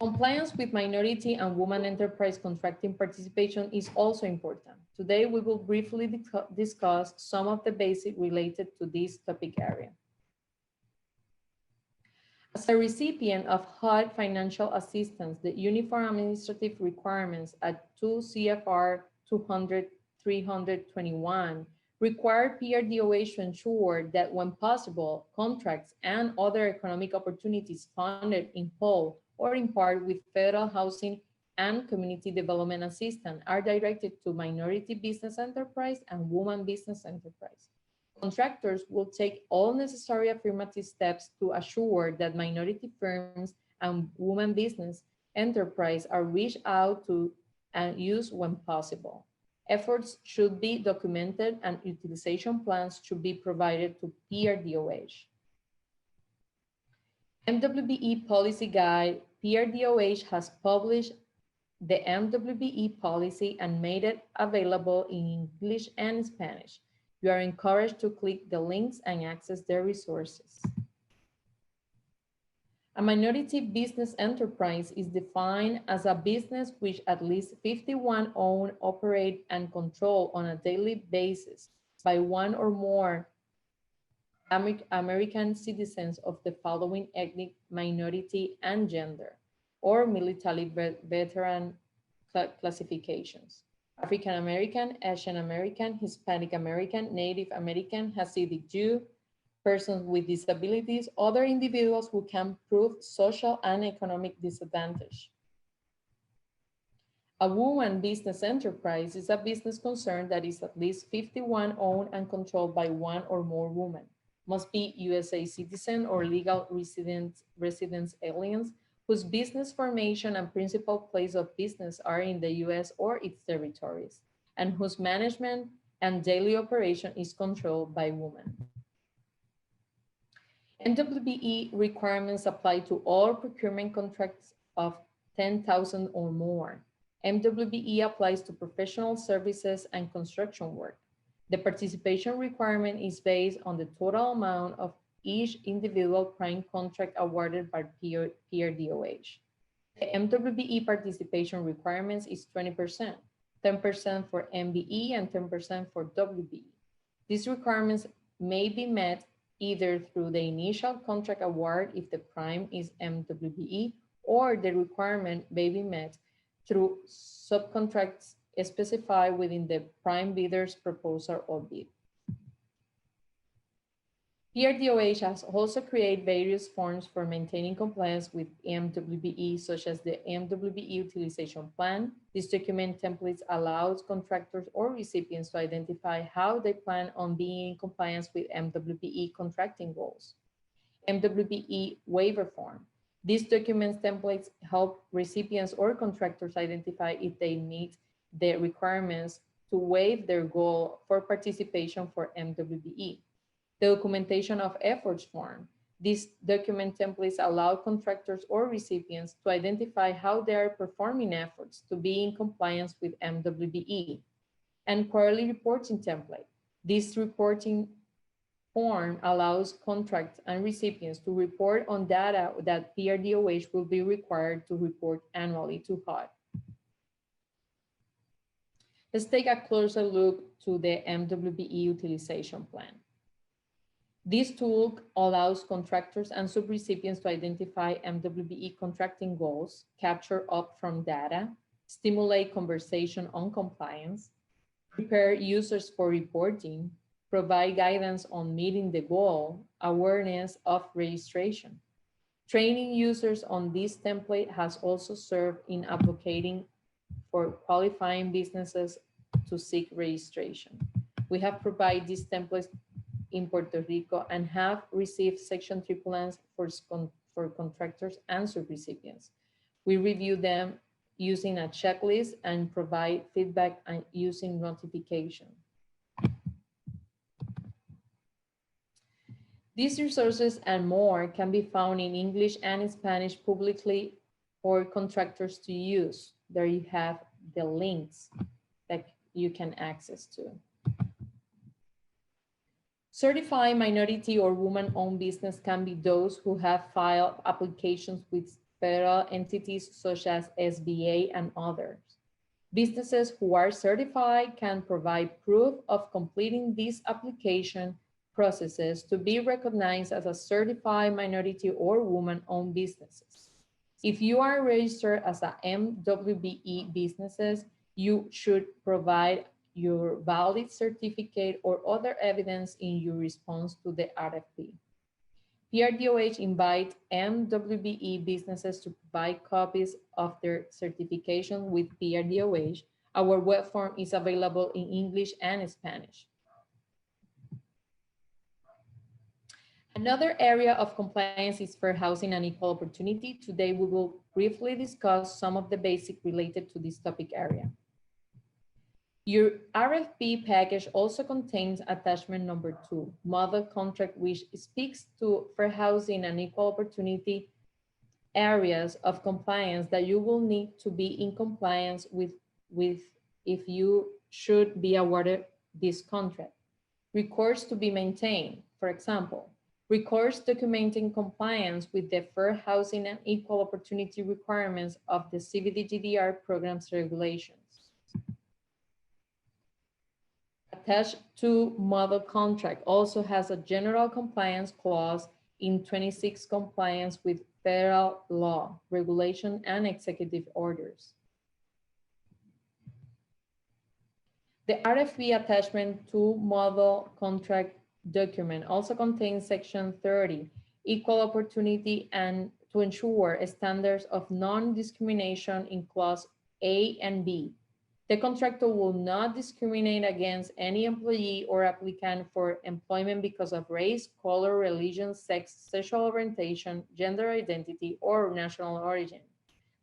Compliance with minority and woman enterprise contracting participation is also important. Today, we will briefly discuss some of the basics related to this topic area. As a recipient of HUD financial assistance, the Uniform Administrative Requirements at 2 CFR 200-321 require PRDOH to ensure that when possible, contracts and other economic opportunities funded in whole or in part with federal housing and community development assistance are directed to minority business enterprise and woman business enterprise. Contractors will take all necessary affirmative steps to assure that minority firms and woman business enterprise are reached out to and used when possible. Efforts should be documented and utilization plans should be provided to PRDOH. MWBE Policy Guide. PRDOH has published the MWBE policy and made it available in English and Spanish. You are encouraged to click the links and access their resources. A minority business enterprise is defined as a business which at least 51 own, operate, and control on a daily basis by one or more American citizens of the following ethnic minority and gender, or military veteran classifications: African American, Asian American, Hispanic American, Native American, Hasidic Jew, persons with disabilities, other individuals who can prove social and economic disadvantage. A woman business enterprise is a business concern that is at least 51 owned and controlled by one or more women, must be USA citizen or legal residents aliens, whose business formation and principal place of business are in the US or its territories, and whose management and daily operation is controlled by women. MWBE requirements apply to all procurement contracts of 10,000 or more. MWBE applies to professional services and construction work. The participation requirement is based on the total amount of each individual prime contract awarded by PRDOH. The MWBE participation requirements is 20%, 10% for MBE and 10% for WBE. These requirements may be met either through the initial contract award if the prime is MWBE, or the requirement may be met through subcontracts specified within the prime bidder's proposal or bid. PRDOH has also created various forms for maintaining compliance with MWBE, such as the MWBE Utilization Plan. This document templates allows contractors or recipients to identify how they plan on being in compliance with MWBE contracting goals. MWBE Waiver Form. These documents templates help recipients or contractors identify if they meet the requirements to waive their goal for participation for MWBE. The documentation of efforts form. These document templates allow contractors or recipients to identify how they are performing efforts to be in compliance with MWBE. And quarterly reporting template. This reporting form allows contracts and recipients to report on data that PRDOH will be required to report annually to HUD. Let's take a closer look to the MWBE Utilization Plan. This tool allows contractors and subrecipients to identify MWBE contracting goals, capture upfront data, stimulate conversation on compliance, prepare users for reporting, provide guidance on meeting the goal, awareness of registration. Training users on this template has also served in advocating for qualifying businesses to seek registration. We have provided these templates in Puerto Rico and have received Section 3 plans for contractors and subrecipients. We review them using a checklist and provide feedback and using notification. These resources and more can be found in English and Spanish publicly for contractors to use. There you have the links that you can access to. Certified minority or woman-owned business can be those who have filed applications with federal entities such as SBA and others. Businesses who are certified can provide proof of completing these application processes to be recognized as a certified minority or woman-owned businesses. If you are registered as a MWBE businesses, you should provide your valid certificate or other evidence in your response to the RFP. PRDOH invites MWBE businesses to provide copies of their certification with PRDOH. Our web form is available in English and Spanish. Another area of compliance is fair housing and equal opportunity. Today, we will briefly discuss some of the basics related to this topic area. Your RFP package also contains attachment number 2, model contract, which speaks to fair housing and equal opportunity areas of compliance that you will need to be in compliance with if you should be awarded this contract. Records to be maintained, for example, records documenting compliance with the fair housing and equal opportunity requirements of the CDBG-DR program's regulations. Attached to model contract also has a general compliance clause in 26 compliance with federal law, regulation, and executive orders. The RFP attachment to model contract document also contains section 30, equal opportunity and to ensure standards of non-discrimination in clause A and B. The contractor will not discriminate against any employee or applicant for employment because of race, color, religion, sex, sexual orientation, gender identity, or national origin.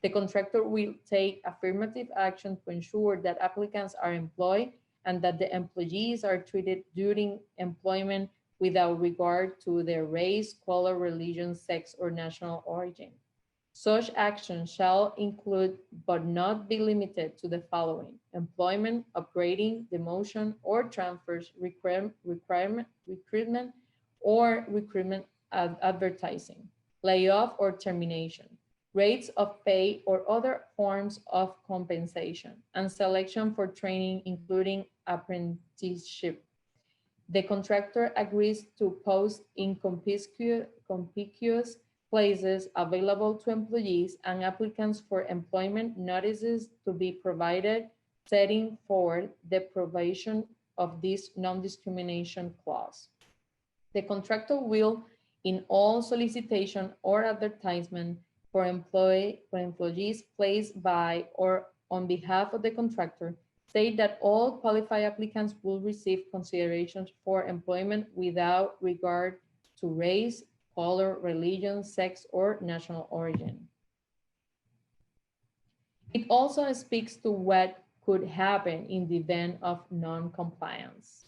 The contractor will take affirmative action to ensure that applicants are employed and that the employees are treated during employment without regard to their race, color, religion, sex, or national origin. Such actions shall include, but not be limited to, the following: employment, upgrading, demotion, or transfers, recruitment, or recruitment advertising, layoff or termination, rates of pay or other forms of compensation, and selection for training, including apprenticeship. The contractor agrees to post in conspicuous places available to employees and applicants for employment notices to be provided, setting forth the provision of this non-discrimination clause. The contractor will, in all solicitation or advertisement for employees placed by or on behalf of the contractor, state that all qualified applicants will receive considerations for employment without regard to race, color, religion, sex, or national origin. It also speaks to what could happen in the event of non-compliance.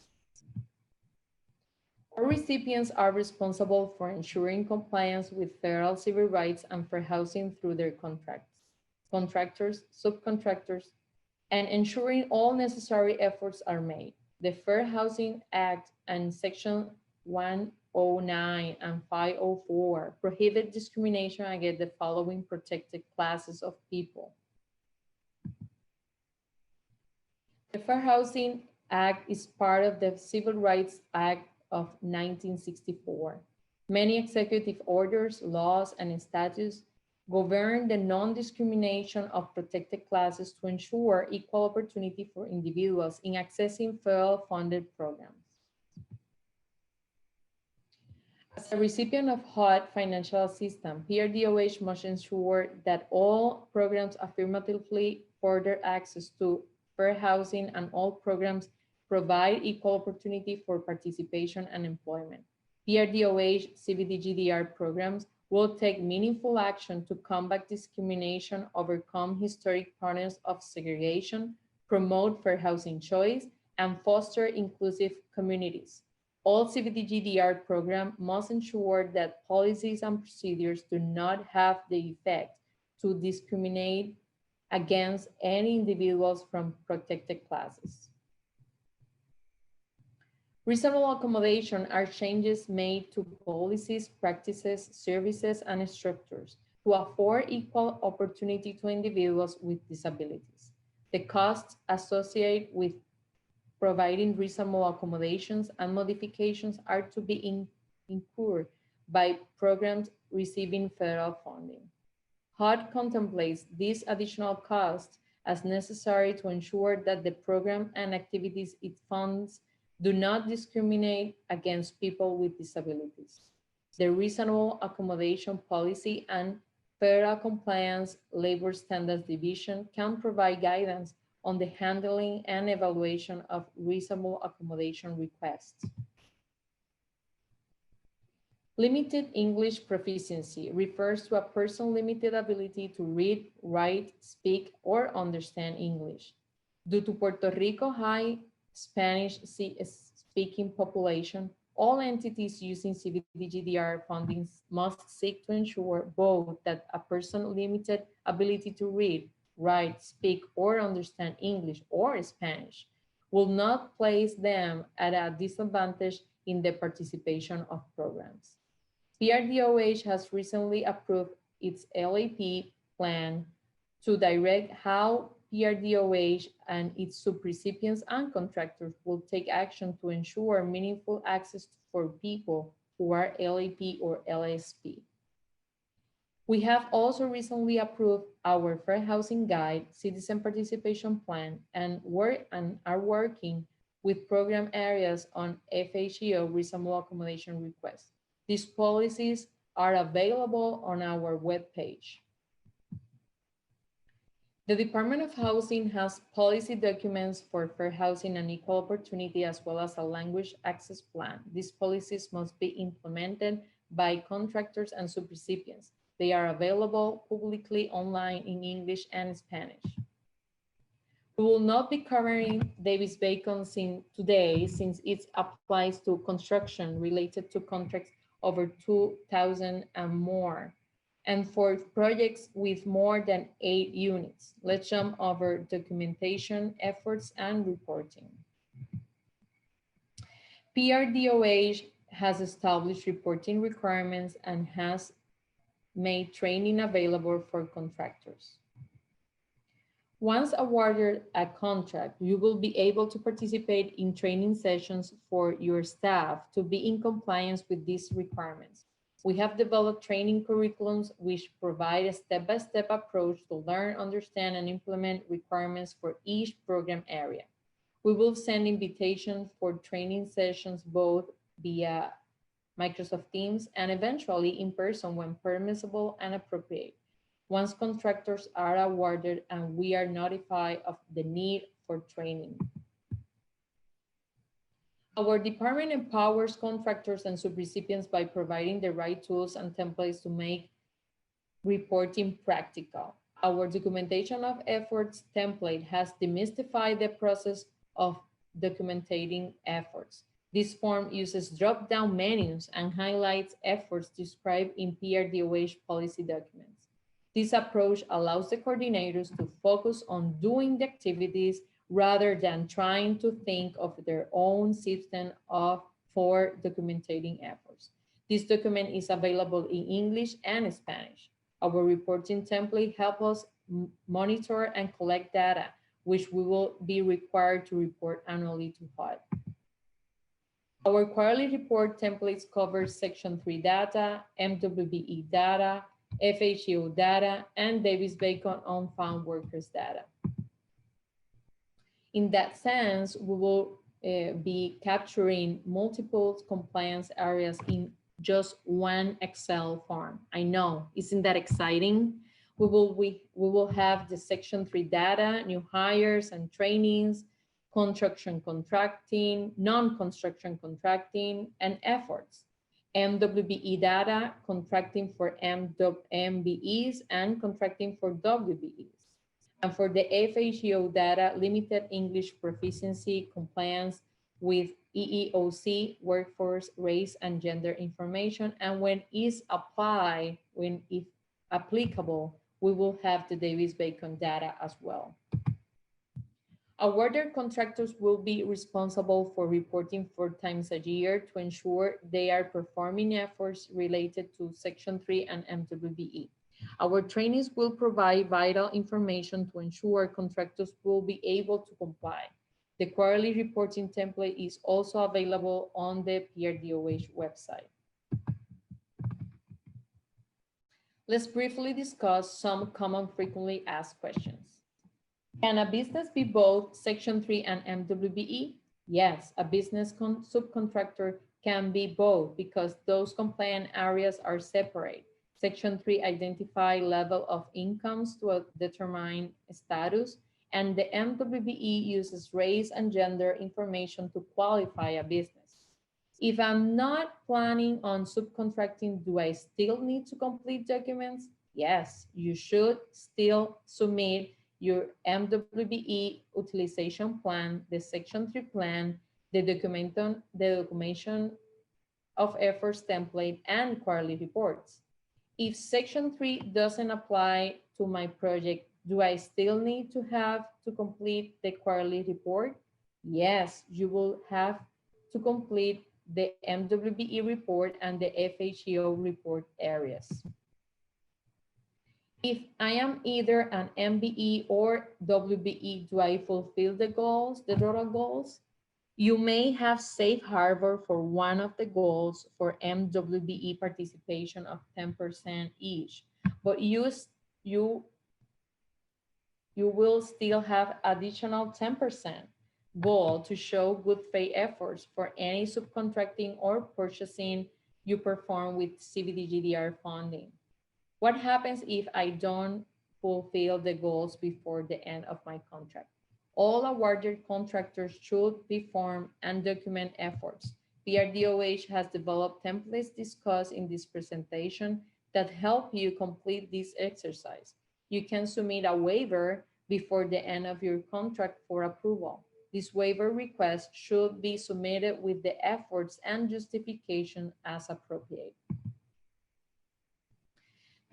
All recipients are responsible for ensuring compliance with federal civil rights and fair housing through their contractors, subcontractors, and ensuring all necessary efforts are made. The Fair Housing Act and Section 109 and 504 prohibit discrimination against the following protected classes of people. The Fair Housing Act is part of the Civil Rights Act of 1964. Many executive orders, laws, and statutes govern the non-discrimination of protected classes to ensure equal opportunity for individuals in accessing federal funded programs. As a recipient of HUD financial assistance, PRDOH must ensure that all programs affirmatively further access to fair housing and all programs provide equal opportunity for participation and employment. PRDOH CDBG-DR programs will take meaningful action to combat discrimination, overcome historic patterns of segregation, promote fair housing choice, and foster inclusive communities. All CDBG-DR programs must ensure that policies and procedures do not have the effect to discriminate against any individuals from protected classes. Reasonable accommodation are changes made to policies, practices, services, and structures to afford equal opportunity to individuals with disabilities. The costs associated with providing reasonable accommodations and modifications are to be incurred by programs receiving federal funding. HUD contemplates these additional costs as necessary to ensure that the program and activities it funds do not discriminate against people with disabilities. The Reasonable Accommodation Policy and Federal Compliance Labor Standards Division can provide guidance on the handling and evaluation of reasonable accommodation requests. Limited English proficiency refers to a person's limited ability to read, write, speak, or understand English. Due to Puerto Rico high Spanish-speaking population, all entities using CDBG-DR funding must seek to ensure both that a person's limited ability to read, write, speak, or understand English or Spanish will not place them at a disadvantage in the participation of programs. PRDOH has recently approved its LAP plan to direct how PRDOH and its subrecipients and contractors will take action to ensure meaningful access for people who are LAP or LSP. We have also recently approved our Fair Housing Guide, Citizen Participation Plan, and are working with program areas on FHEO reasonable accommodation requests. These policies are available on our webpage. The Department of Housing has policy documents for fair housing and equal opportunity, as well as a language access plan. These policies must be implemented by contractors and subrecipients. They are available publicly online in English and Spanish. We will not be covering Davis-Bacon today since it applies to construction related to contracts over 2,000 and more, and for projects with more than 8 units. Let's jump over documentation, efforts, and reporting. PRDOH has established reporting requirements and has made training available for contractors. Once awarded a contract, you will be able to participate in training sessions for your staff to be in compliance with these requirements. We have developed training curriculums which provide a step-by-step approach to learn, understand, and implement requirements for each program area. We will send invitations for training sessions both via Microsoft Teams and eventually in person when permissible and appropriate. Once contractors are awarded and we are notified of the need for training. Our department empowers contractors and subrecipients by providing the right tools and templates to make reporting practical. Our documentation of efforts template has demystified the process of documenting efforts. This form uses drop-down menus and highlights efforts described in PRDOH policy documents. This approach allows the coordinators to focus on doing the activities rather than trying to think of their own system for documenting efforts. This document is available in English and Spanish. Our reporting template helps us monitor and collect data, which we will be required to report annually to HUD. Our quarterly report templates cover Section 3 data, MWBE data, FHEO data, and Davis-Bacon on-farm workers data. In that sense, we will be capturing multiple compliance areas in just one Excel form. I know, isn't that exciting? We will have the Section 3 data, new hires and trainings, construction contracting, non-construction contracting, and efforts. MWBE data, contracting for MBEs and contracting for WBEs. And for the FHEO data, limited English proficiency, compliance with EEOC, workforce, race, and gender information. And when is applied, when if applicable, we will have the Davis-Bacon data as well. Awarded contractors will be responsible for reporting 4 times a year to ensure they are performing efforts related to Section 3 and MWBE. Our trainings will provide vital information to ensure contractors will be able to comply. The quarterly reporting template is also available on the PRDOH website. Let's briefly discuss some common frequently asked questions. Can a business be both Section 3 and MWBE? Yes, a business subcontractor can be both because those compliant areas are separate. Section 3 identify level of incomes to determine status, and the MWBE uses race and gender information to qualify a business. If I'm not planning on subcontracting, do I still need to complete documents? Yes, you should still submit your MWBE utilization plan, the Section 3 plan, the documentation of efforts template, and quarterly reports. If Section 3 doesn't apply to my project, do I still need to have to complete the quarterly report? Yes, you will have to complete the MWBE report and the FHEO report areas. If I am either an MBE or WBE, do I fulfill the goals, the total goals? You may have safe harbor for one of the goals for MWBE participation of 10% each, but you will still have additional 10% goal to show good faith efforts for any subcontracting or purchasing you perform with CDBG-DR funding. What happens if I don't fulfill the goals before the end of my contract? All awarded contractors should perform and document efforts. PRDOH has developed templates discussed in this presentation that help you complete this exercise. You can submit a waiver before the end of your contract for approval. This waiver request should be submitted with the efforts and justification as appropriate.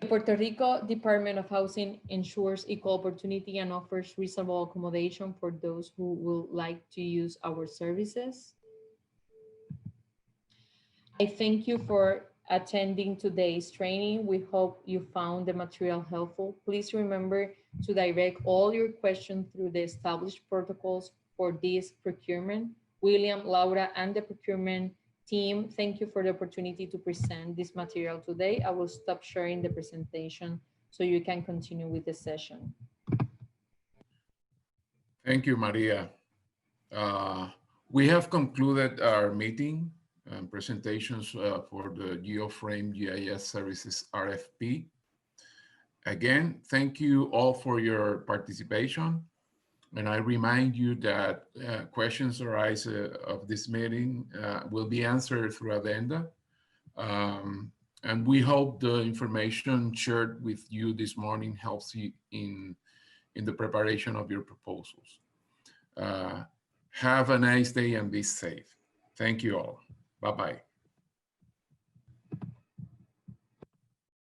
The Puerto Rico Department of Housing ensures equal opportunity and offers reasonable accommodation for those who would like to use our services. I thank you for attending today's training. We hope you found the material helpful. Please remember to direct all your questions through the established protocols for this procurement. William, Laura, and the procurement team, thank you for the opportunity to present this material today. I will stop sharing the presentation so you can continue with the session. Thank you, Maria. We have concluded our meeting and presentations for the Geoframe GIS Services RFP. Again, thank you all for your participation. And I remind you that questions arise of this meeting will be answered through addenda. And we hope the information shared with you this morning helps you in the preparation of your proposals. Have a nice day and be safe. Thank you all. Bye-bye.